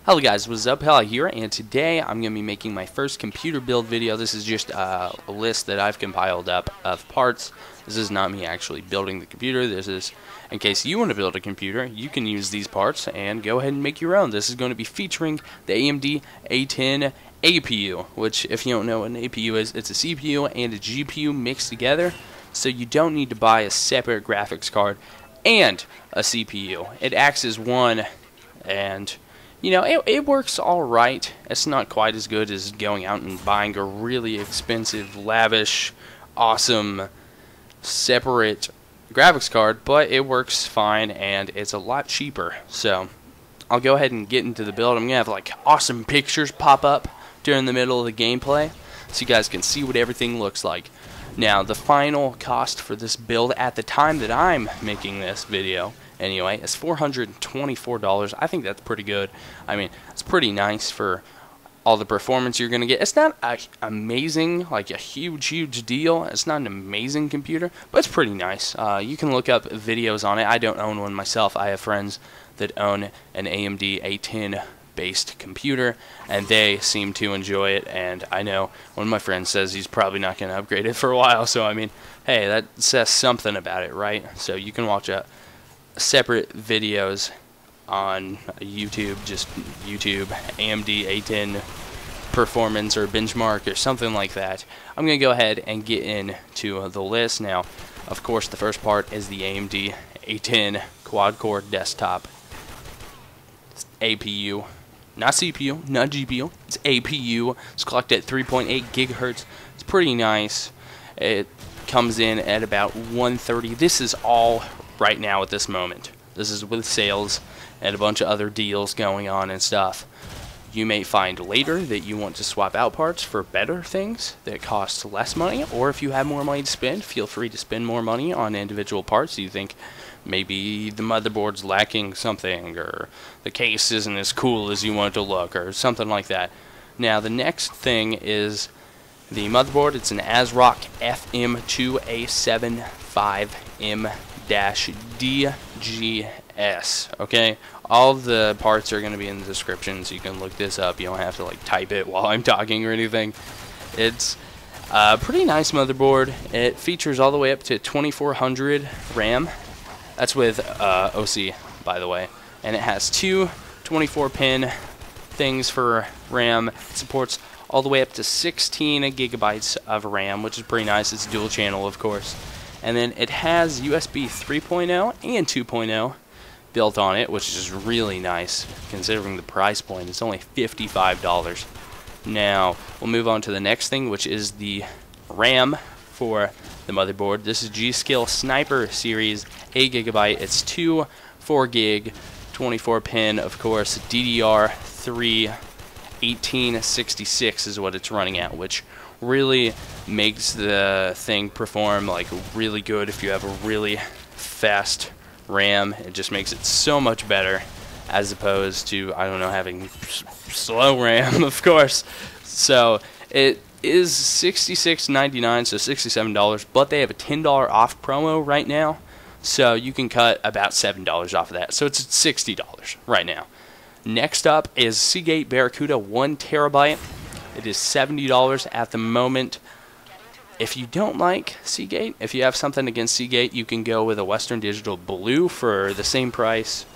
Hello guys, what's up? Hella here, and today I'm going to be making my first computer build video. This is just a list that I've compiled up of parts. This is not me actually building the computer. This is in case you want to build a computer, you can use these parts and go ahead and make your own. This is going to be featuring the AMD A10 APU, which if you don't know what an APU is, it's a CPU and a GPU mixed together, so you don't need to buy a separate graphics card and a CPU. It acts as one, and you know, it works alright. It's not quite as good as going out and buying a really expensive, lavish, awesome, separate graphics card, but it works fine and it's a lot cheaper. So, I'll go ahead and get into the build. I'm going to have like awesome pictures pop up during the middle of the gameplay so you guys can see what everything looks like. Now, the final cost for this build at the time that I'm making this video anyway, it's $424. I think that's pretty good. I mean, it's pretty nice for all the performance you're going to get. It's not amazing, like a huge deal. It's not an amazing computer, but it's pretty nice. You can look up videos on it. I don't own one myself. I have friends that own an AMD A10 based computer, and they seem to enjoy it, and I know one of my friends says he's probably not going to upgrade it for a while, so I mean, hey, that says something about it, right? So you can watch separate videos on YouTube, just YouTube AMD A10 performance or benchmark or something like that. I'm going to go ahead and get into the list now. Of course, the first part is the AMD A10 quad-core desktop. It's APU, not CPU, not GPU. It's APU. It's clocked at 3.8 gigahertz. It's pretty nice. It comes in at about 130. This is all right now at this moment. This is with sales and a bunch of other deals going on and stuff. You may find later that you want to swap out parts for better things that cost less money, or if you have more money to spend, feel free to spend more money on individual parts. You think maybe the motherboard's lacking something, or the case isn't as cool as you want it to look, or something like that. Now, the next thing is the motherboard. It's an ASRock FM2A75M-DGS. Okay, all the parts are going to be in the description, so you can look this up. You don't have to like type it while I'm talking or anything. It's a pretty nice motherboard. It features all the way up to 2400 RAM. That's with OC, by the way, and it has two 24-pin things for RAM. It supports all the way up to 16 gigabytes of RAM, which is pretty nice. It's dual channel, of course. And then it has USB 3.0 and 2.0 built on it, which is really nice considering the price point. It's only $55. Now, we'll move on to the next thing, which is the RAM for the motherboard. This is G.SKILL Sniper Series 8 GB. It's two 4 gig 24-pin, of course, DDR3 1866 is what it's running at, which really makes the thing perform like really good. If you have a really fast RAM, it just makes it so much better as opposed to, I don't know, having slow RAM, of course. So it is $66.99, so $67, but they have a $10 off promo right now, so you can cut about $7 off of that, so it's $60 right now. Next up is Seagate Barracuda 1 terabyte. It is $70 at the moment. If you don't like Seagate, if you have something against Seagate, you can go with a Western Digital Blue for the same price.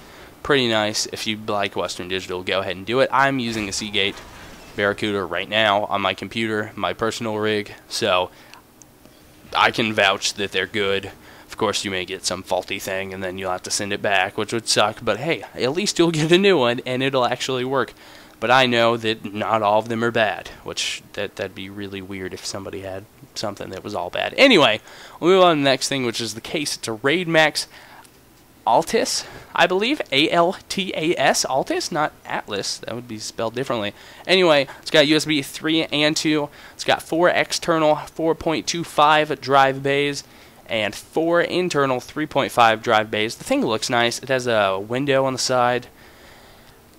Pretty nice. If you like Western Digital, go ahead and do it. I'm using a Seagate Barracuda right now on my computer, my personal rig, so I can vouch that they're good. Of course, you may get some faulty thing, and then you'll have to send it back, which would suck, but hey, at least you'll get a new one, and it'll actually work. But I know that not all of them are bad, which that'd be really weird if somebody had something that was all bad. Anyway, we'll move on to the next thing, which is the case. It's a RAIDMAX Altas, I believe. A-L-T-A-S, Altas, not Atlas. That would be spelled differently. Anyway, it's got USB 3 and 2. It's got 4 external 4.25 drive bays and 4 internal 3.5 drive bays. The thing looks nice. It has a window on the side.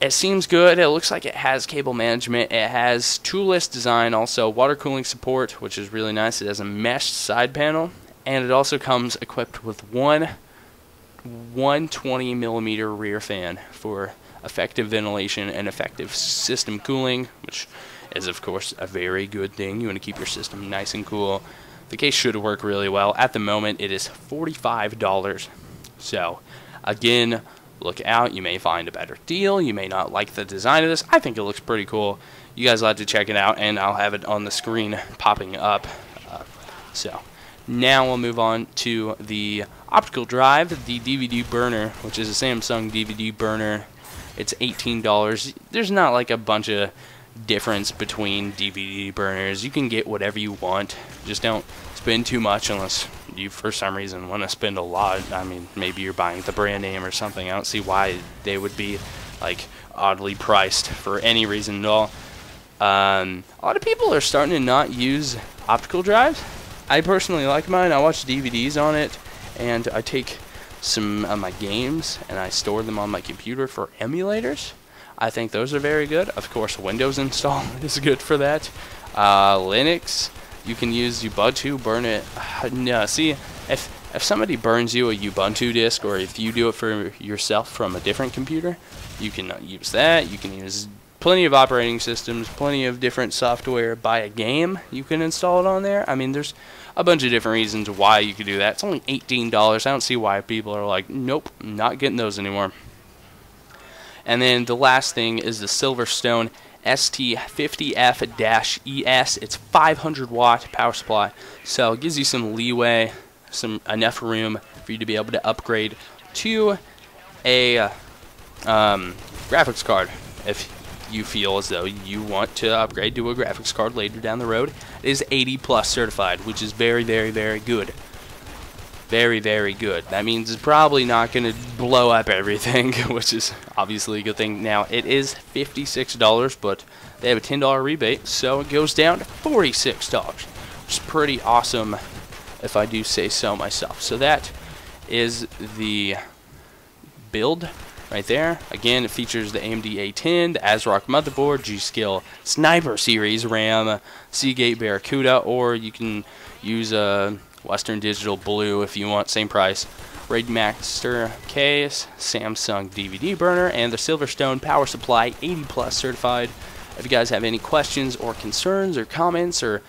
It seems good. It looks like it has cable management. It has toolless design, also water cooling support, which is really nice. It has a meshed side panel, and it also comes equipped with one 120mm rear fan for effective ventilation and effective system cooling, which is of course a very good thing. You want to keep your system nice and cool. The case should work really well. At the moment it is $45. So again, look out, you may find a better deal. You may not like the design of this. I think it looks pretty cool. You guys will have to check it out, and I'll have it on the screen popping up. So now we'll move on to the optical drive, the DVD burner, which is a Samsung DVD burner. It's $18. There's not like a bunch of difference between DVD burners. You can get whatever you want. Just don't spend too much unless you for some reason want to spend a lot. I mean, maybe you're buying the brand name or something. I don't see why they would be like oddly priced for any reason at all. A lot of people are starting to not use optical drives. I personally like mine. I watch DVDs on it, and I take some of my games and I store them on my computer for emulators. I think those are very good. Of course, Windows install is good for that. Linux, you can use Ubuntu, burn it. No, see, if somebody burns you a Ubuntu disk, or if you do it for yourself from a different computer, you can use that. You can use plenty of operating systems, plenty of different software. Buy a game, you can install it on there. I mean, there's a bunch of different reasons why you could do that. It's only $18. I don't see why people are like, nope, not getting those anymore. And then the last thing is the Silverstone ST50F-ES. It's 500 watt power supply, so it gives you some leeway, enough room for you to be able to upgrade to a graphics card if you feel as though you want to upgrade to a graphics card later down the road. It is 80+ certified, which is very, very, very good. Very, very good. That means it's probably not going to blow up everything, which is obviously a good thing. Now, it is $56, but they have a $10 rebate, so it goes down to $46, which is pretty awesome if I do say so myself. So that is the build right there. Again, it features the AMD A10, the ASRock motherboard, G.SKILL Sniper Series RAM, Seagate Barracuda, or you can use a Western Digital Blue if you want, same price. RAIDMAX case, Samsung DVD burner, and the Silverstone power supply, 80+ certified. If you guys have any questions or concerns or comments or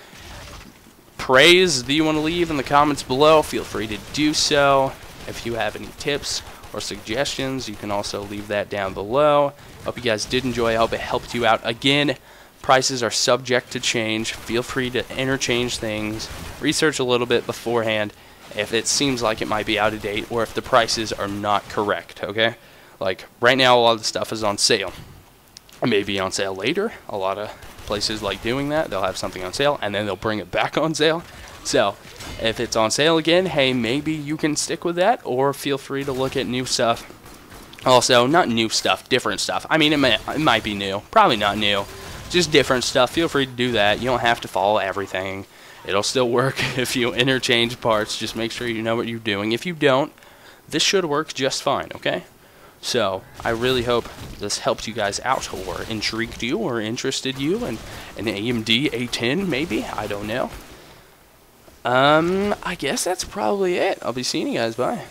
praise that you want to leave in the comments below, feel free to do so. If you have any tips or suggestions, you can also leave that down below. Hope you guys did enjoy. I hope it helped you out. Again, prices are subject to change. Feel free to interchange things. Research a little bit beforehand if it seems like it might be out of date or if the prices are not correct, okay? Like, right now, a lot of the stuff is on sale. It may be on sale later. A lot of places like doing that. They'll have something on sale, and then they'll bring it back on sale. So, if it's on sale again, hey, maybe you can stick with that, or feel free to look at new stuff. Also, not new stuff, different stuff. I mean, it might be new. Probably not new. Just different stuff. Feel free to do that. You don't have to follow everything. It'll still work if you interchange parts. Just make sure you know what you're doing. If you don't, this should work just fine, okay? So, I really hope this helped you guys out, or intrigued you, or interested you in an AMD A10, maybe? I don't know. I guess that's probably it. I'll be seeing you guys. Bye.